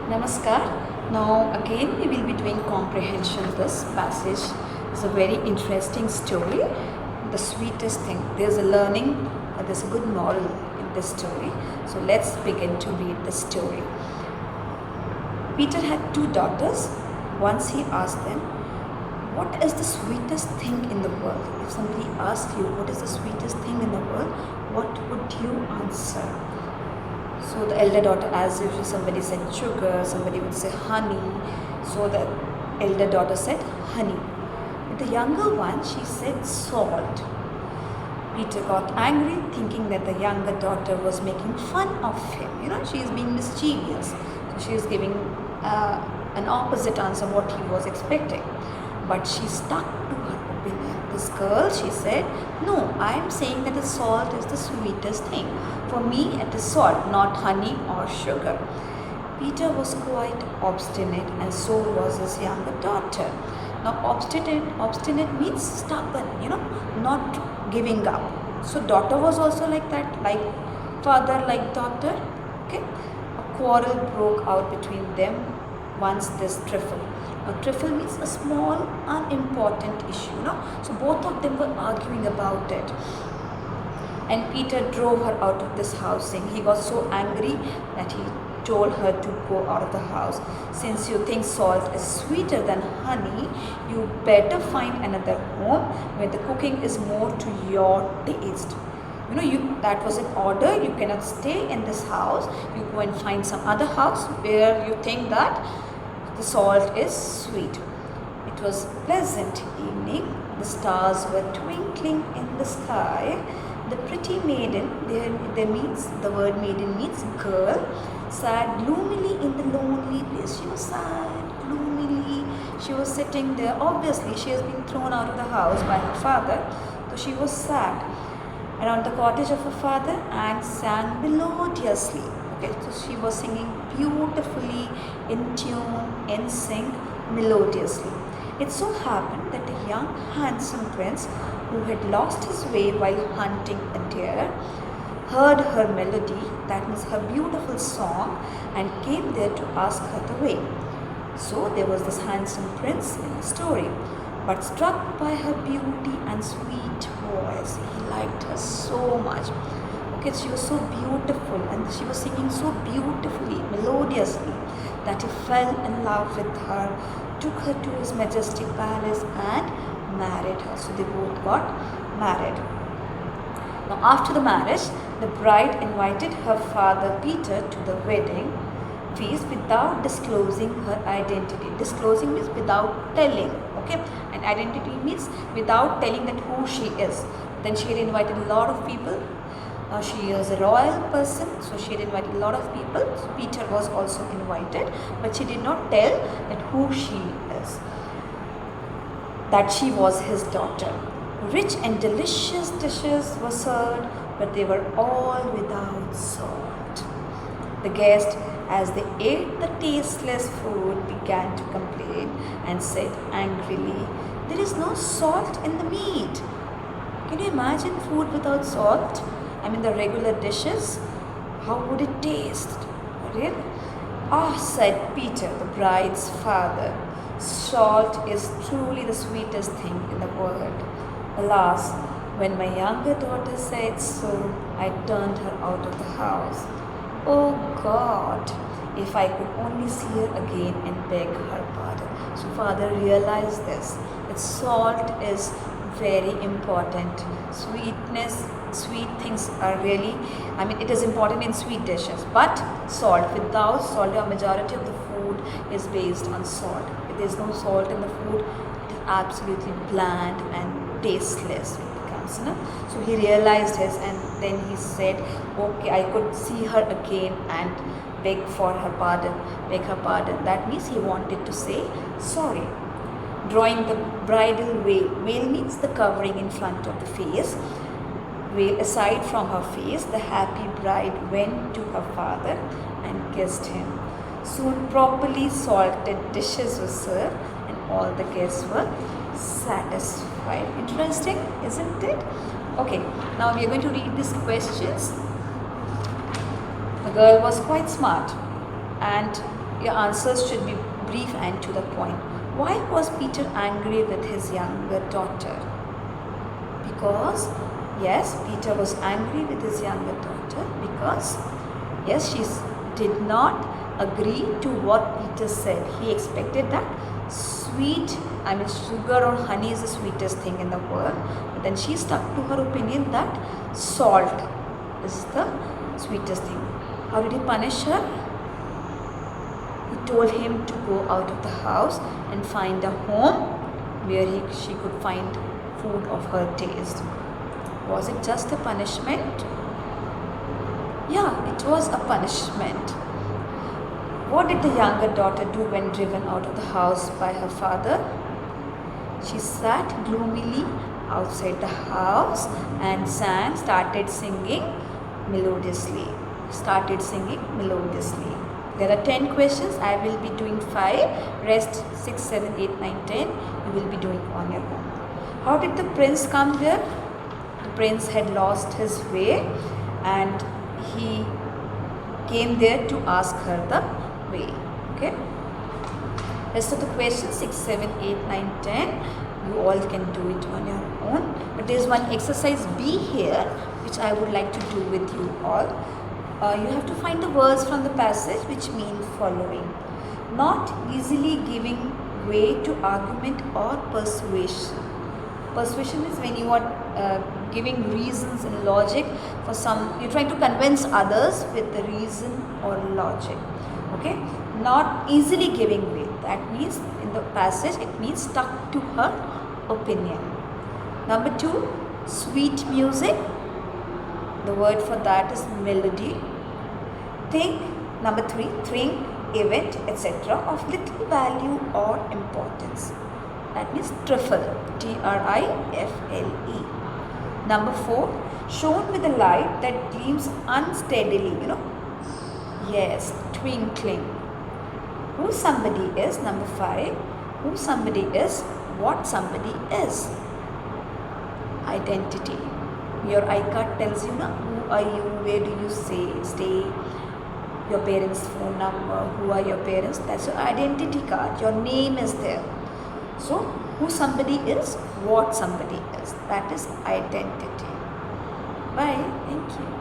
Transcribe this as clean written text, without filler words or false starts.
Namaskar. Now again we will be doing comprehension. This passage is a very interesting story. The sweetest thing. There's a learning, there's a good moral in this story. So let's begin to read the story. Peter had two daughters. Once he asked them, "What is the sweetest thing in the world?" If somebody asks you, "What is the sweetest thing in the world?" what would you answer? So the elder daughter, as usual, somebody said sugar, somebody would say honey. So the elder daughter said honey. But the younger one, she said salt. Peter got angry, thinking that the younger daughter was making fun of him. She is being mischievous. So she is giving an opposite answer what he was expecting. But she stuck to her opinion. This girl, she said, "No, I am saying that the salt is the sweetest thing. For me, it is salt, not honey or sugar." Peter was quite obstinate, and so was his younger daughter. Now, obstinate means stubborn, not giving up. So, daughter was also like that, like father, like daughter. Okay, a quarrel broke out between them once this trifle. A trifle means a small, unimportant issue, So both of them were arguing about it. And Peter drove her out of this house, saying he got so angry that he told her to go out of the house. "Since you think salt is sweeter than honey, you better find another home where the cooking is more to your taste." That was an order. You cannot stay in this house. You go and find some other house where you think that the salt is sweet. It was pleasant evening. The stars were twinkling in the sky. The pretty maiden, the word maiden means girl, sat gloomily in the lonely place. She was sad, gloomily. She was sitting there. Obviously, she has been thrown out of the house by her father, so she was sad. Around the cottage of her father, and sang melodiously. Okay, so she was singing beautifully, in tune, in sync, melodiously. It so happened that a young handsome prince who had lost his way while hunting a deer heard her melody, that means her beautiful song, and came there to ask her the way. So there was this handsome prince in the story, but struck by her beauty and sweet voice, he liked her so much. Okay, she was so beautiful and she was singing so beautifully, melodiously, that he fell in love with her, took her to his majestic palace and married her. So they both got married. Now after the marriage, the bride invited her father Peter to the wedding feast without disclosing her identity. Disclosing means without telling. Okay, and identity means without telling that who she is. Then she had invited a lot of people. She is a royal person, so she had invited a lot of people. So Peter was also invited, but she did not tell that who she is, that she was his daughter. Rich and delicious dishes were served, but they were all without salt. The guests, as they ate the tasteless food, began to complain and said angrily, "There is no salt in the meat." Can you imagine food without salt? I mean, the regular dishes, how would it taste? Really? "Ah," said Peter, the bride's father, "salt is truly the sweetest thing in the world. Alas, when my younger daughter said so, I turned her out of the house. Oh God, if I could only see her again and beg her pardon." So father realized this, that salt is very important. Sweet things are really, it is important in sweet dishes, but salt, without salt, a majority of the food is based on salt. If there is no salt in the food, it is absolutely bland and tasteless. It becomes, So he realized this, and then he said, "Okay, I could see her again and beg her pardon." That means he wanted to say sorry. Drawing the bridal veil. Veil means the covering in front of the face. Veil aside from her face, the happy bride went to her father and kissed him. Soon properly salted dishes were served, and all the guests were satisfied. Interesting, isn't it? Okay, now we are going to read these questions. The girl was quite smart, and Your answers should be brief and to the point. Why was Peter angry with his younger daughter? Because, yes, Peter was angry with his younger daughter because, yes, she did not agree to what Peter said. He expected that sugar or honey is the sweetest thing in the world. But then she stuck to her opinion that salt is the sweetest thing. How did he punish her? He told him to go out of the house and find a home where she could find food of her taste. Was it just a punishment? Yeah, it was a punishment. What did the younger daughter do when driven out of the house by her father? She sat gloomily outside the house and started singing melodiously. There are 10 questions. I will be doing 5. Rest 6, 7, 8, 9, 10. You will be doing on your own. How did the prince come there? The prince had lost his way and he came there to ask her the way. Okay. Rest of the questions 6, 7, 8, 9, 10. You all can do it on your own. But there is one exercise B here which I would like to do with you all. You have to find the words from the passage which mean following. Not easily giving way to argument or persuasion. Persuasion is when you are giving reasons and logic for you're trying to convince others with the reason or logic. Okay, not easily giving way. That means in the passage it means stuck to her opinion. Number 2, sweet music. The word for that is melody. Number 3, think, event, etc. of little value or importance. That means trifle, trifle. Number 4, shone with a light that gleams unsteadily, Yes, twinkling. Who somebody is. Number 5, who somebody is, what somebody is. Identity. Your iCard tells you, who are you, where do you stay, your parents' phone number, who are your parents. That's your identity card. Your name is there. So, who somebody is, what somebody is. That is identity. Bye. Thank you.